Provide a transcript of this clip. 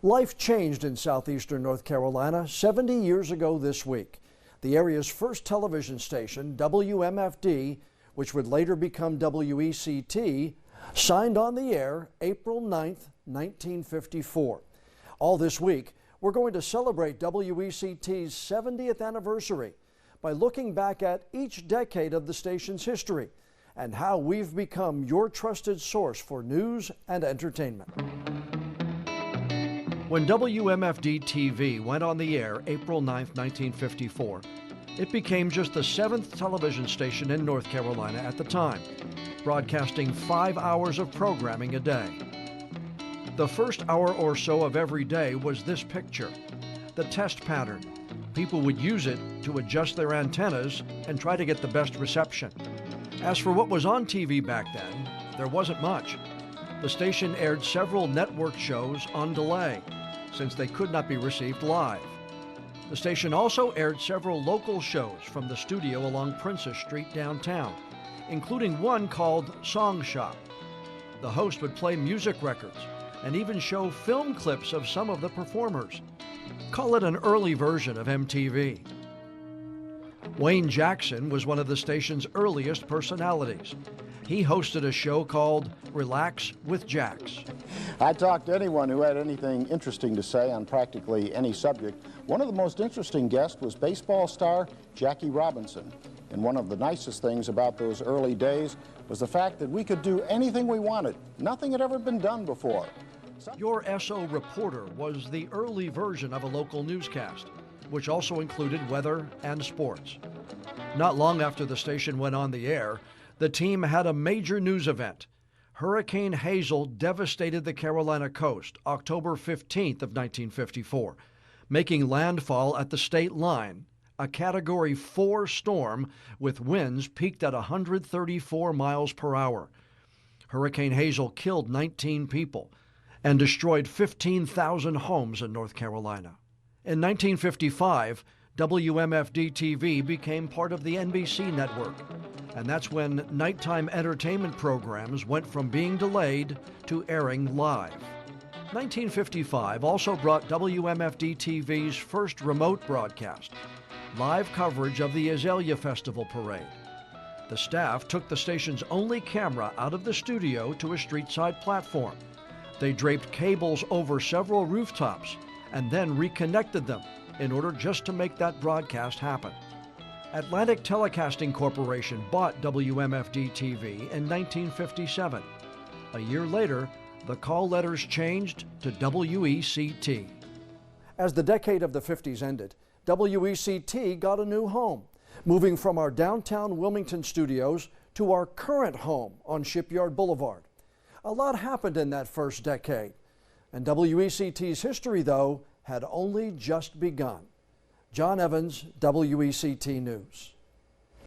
Life changed in southeastern North Carolina 70 years ago this week. The area's first television station, WMFD, which would later become WECT, signed on the air April 9th, 1954. All this week, we're going to celebrate WECT's 70th anniversary by looking back at each decade of the station's history and how we've become your trusted source for news and entertainment. When WMFD-TV went on the air April 9, 1954, it became just the 7th television station in North Carolina at the time, broadcasting 5 hours of programming a day. The first hour or so of every day was this picture, the test pattern. People would use it to adjust their antennas and try to get the best reception. As for what was on TV back then, there wasn't much. The station aired several network shows on delay, since they could not be received live. The station also aired several local shows from the studio along Princess Street downtown, including one called Song Shop. The host would play music records and even show film clips of some of the performers. Call it an early version of MTV. Wayne Jackson was one of the station's earliest personalities. He hosted a show called Relax with Jax. I talked to anyone who had anything interesting to say on practically any subject. One of the most interesting guests was baseball star Jackie Robinson. And one of the nicest things about those early days was the fact that we could do anything we wanted. Nothing had ever been done before. Your SO Reporter was the early version of a local newscast, which also included weather and sports. Not long after the station went on the air, the team had a major news event. Hurricane Hazel devastated the Carolina coast October 15th of 1954, making landfall at the state line, a Category 4 storm with winds peaked at 134 miles per hour. Hurricane Hazel killed 19 people and destroyed 15,000 homes in North Carolina. In 1955, WMFD-TV became part of the NBC network, and that's when nighttime entertainment programs went from being delayed to airing live. 1955 also brought WMFD-TV's first remote broadcast, live coverage of the Azalea Festival Parade. The staff took the station's only camera out of the studio to a street-side platform. They draped cables over several rooftops and then reconnected them in order just to make that broadcast happen. Atlantic Telecasting Corporation bought WMFD-TV in 1957. A year later, the call letters changed to WECT. As the decade of the 50s ended, WECT got a new home, moving from our downtown Wilmington studios to our current home on Shipyard Boulevard. A lot happened in that first decade, and WECT's history, though, had only just begun. John Evans, WECT News.